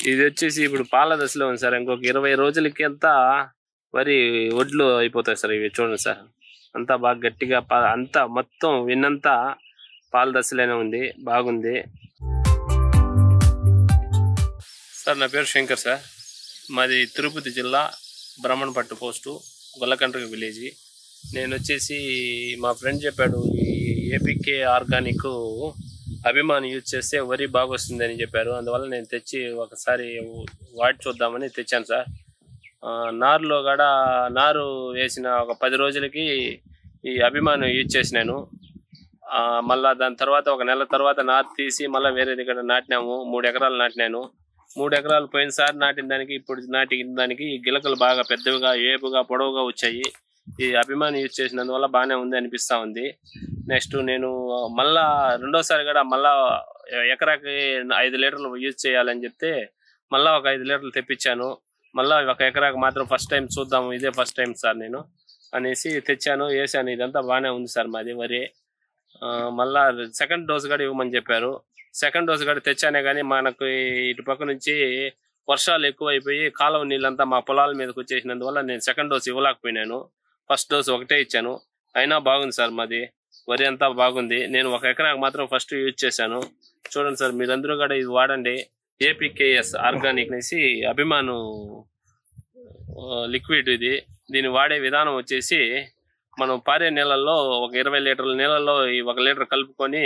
ఇది వచ్చేసి ఇప్పుడు పాల దశలో ఉంది సార్. ఇంకొక 20 రోజులకి అంతా వరి ఒడ్లు అయిపోతాయి సార్. ఇవి చూడండి సార్, అంతా బాగా గట్టిగా అంతా మొత్తం విన్నంతా పాల దశలోనే ఉంది. బాగుంది సార్. నా పేరు శంకర్ సార్. మాది తిరుపతి జిల్లా బ్రహ్మణపట్టు పోస్టు, గొల్లకండ్రి విలేజ్. నేను వచ్చేసి మా ఫ్రెండ్ చెప్పాడు, ఈ ఏపీకే ఆర్గానిక్ అభిమాని యూజ్ చేస్తే వరి బాగా వస్తుందని చెప్పారు. అందువల్ల నేను తెచ్చి ఒకసారి వాడి చూద్దామని తెచ్చాను సార్. నారులో కూడా నారు వేసిన ఒక 10 రోజులకి ఈ అభిమాని యూజ్ చేసినాను. మళ్ళీ దాని తర్వాత ఒక నెల తర్వాత నారు తీసి మళ్ళీ వేరే దగ్గర నాటినాము. 3 ఎకరాలు నాటినాను. 3 ఎకరాలు పోయినసారి నాటిన దానికి ఇప్పుడు నాటిన దానికి గిలకలు బాగా పెద్దవిగా, ఏపుగా, పొడవుగా వచ్చాయి. ఈ అభిమాని యూజ్ చేసినందువల్ల బాగానే ఉంది అనిపిస్తూ ఉంది. నెక్స్ట్ నేను మళ్ళా రెండోసారి కూడా మళ్ళా ఎకరాకి 5 లీటర్లు యూజ్ చేయాలని చెప్తే మళ్ళీ ఒక 5 లీటర్లు తెప్పించాను. మళ్ళీ ఒక ఎకరాకి మాత్రం ఫస్ట్ టైం చూద్దాము, ఇదే ఫస్ట్ టైం సార్ నేను అనేసి తెచ్చాను, వేసాను. ఇదంతా బాగానే ఉంది సార్ మాది వరి. మళ్ళా సెకండ్ డోస్ కూడా ఇవ్వమని చెప్పారు. సెకండ్ డోస్ కూడా తెచ్చానే కానీ మనకు ఇటు పక్క నుంచి వర్షాలు ఎక్కువైపోయి కాలువ నీళ్ళంతా మా పొలాల మీదకి వచ్చేసినందువల్ల నేను సెకండ్ డోస్ ఇవ్వలేకపోయినాను. ఫస్ట్ డోస్ ఒకటే ఇచ్చాను. అయినా బాగుంది సార్ మాది వరి అంతా బాగుంది. నేను ఒక ఎకరాకు మాత్రం ఫస్ట్ యూజ్ చేశాను. చూడండి సార్, మీరందరూ కూడా ఇది వాడండి. ఏపీకేఎస్ ఆర్గానిక్ అనేసి అభిమాను లిక్విడ్ ఇది. దీన్ని వాడే విధానం వచ్చేసి మనం పారే నీళ్ళల్లో ఒక 20 లీటర్ల నీళ్ళల్లో 1 లీటర్ కలుపుకొని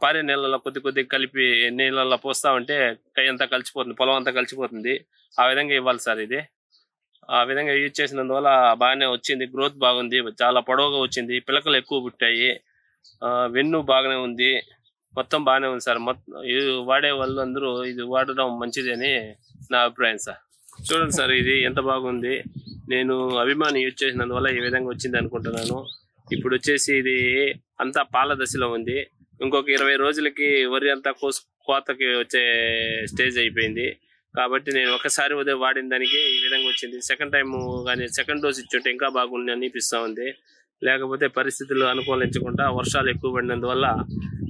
పారే నీళ్ళలో కొద్ది కలిపి నీళ్ళల్లో పోస్తా ఉంటే కై అంతా కలిసిపోతుంది, పొలం అంతా కలిసిపోతుంది. ఆ విధంగా ఇవ్వాలి సార్ ఇది. ఆ విధంగా యూజ్ చేసినందువల్ల బాగానే వచ్చింది. గ్రోత్ బాగుంది, చాలా పొడవుగా వచ్చింది, పిలకలు ఎక్కువ పుట్టాయి, వెన్ను బాగానే ఉంది, మొత్తం బాగానే ఉంది సార్. మొత్తం వాడే వాళ్ళు అందరూ ఇది వాడడం మంచిది అని నా అభిప్రాయం సార్. చూడండి సార్, ఇది ఎంత బాగుంది. నేను అభిమాని యూజ్ చేసినందువల్ల ఈ విధంగా వచ్చింది అనుకుంటున్నాను. ఇప్పుడు వచ్చేసి ఇది అంతా పాల దశలో ఉంది. ఇంకొక 20 రోజులకి వరి అంతా కోతకి వచ్చే స్టేజ్ అయిపోయింది. కాబట్టి నేను ఒకసారి ఉదయం వాడిన దానికి ఈ విధంగా వచ్చింది. సెకండ్ టైం కానీ సెకండ్ డోస్ ఇచ్చుంటే ఇంకా బాగుంది అనిపిస్తూ ఉంది. లేకపోతే పరిస్థితులు అనుకూలించకుండా వర్షాలు ఎక్కువ పడినందువల్ల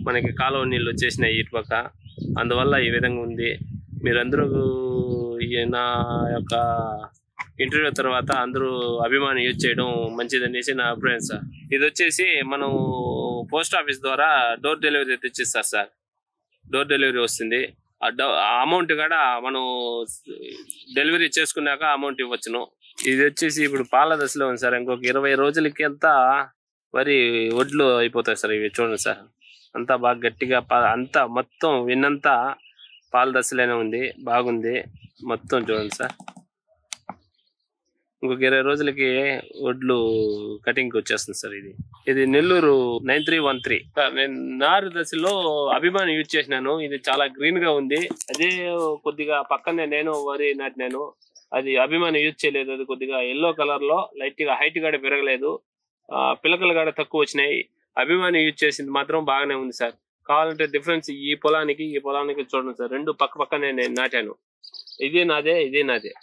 మనకి కాలువ నీళ్ళు వచ్చేసినాయి ఇటు పక్క. అందువల్ల ఈ విధంగా ఉంది. మీరందరూ నా యొక్క ఇంటర్వ్యూ తర్వాత అందరూ అభిమాని యూజ్ చేయడం మంచిదనేసి నా అభిప్రాయం సార్. ఇది వచ్చేసి మనం పోస్ట్ ఆఫీస్ ద్వారా డోర్ డెలివరీ తెచ్చిస్తారు సార్. డోర్ డెలివరీ వస్తుంది. ఆ అమౌంట్ కూడా మనం డెలివరీ చేసుకున్నాక అమౌంట్ ఇవ్వచ్చును. ఇది వచ్చేసి ఇప్పుడు పాల దశలో ఉంది సార్. ఇంకొక 20 రోజులకి అంతా వరి ఒడ్లు అయిపోతాయి సార్. ఇవి చూడండి సార్, అంతా బాగా గట్టిగా అంతా మొత్తం విన్నంతా పాల దశలోనే ఉంది. బాగుంది మొత్తం. చూడండి సార్, ఇంకొక 20 రోజులకి ఒడ్లు కటింగ్కి వచ్చేస్తుంది సార్. ఇది నెల్లూరు 9313 సార్. నేను నారు దశలో అభిమాని యూజ్ చేసినాను. ఇది చాలా గ్రీన్ గా ఉంది. అదే కొద్దిగా పక్కనే నేను వరి నాటినాను. అది అభిమాని యూజ్ చేయలేదు. అది కొద్దిగా ఎల్లో కలర్ లో లైట్ గా హైట్ కూడా పెరగలేదు, పిలకలు కూడా తక్కువ వచ్చినాయి. అభిమాని యూజ్ చేసింది మాత్రం బాగానే ఉంది సార్. కావాలంటే డిఫరెన్స్ ఈ పొలానికి చూడండి సార్. 2 పక్కనే నేను నాటాను. ఇదే నాదే.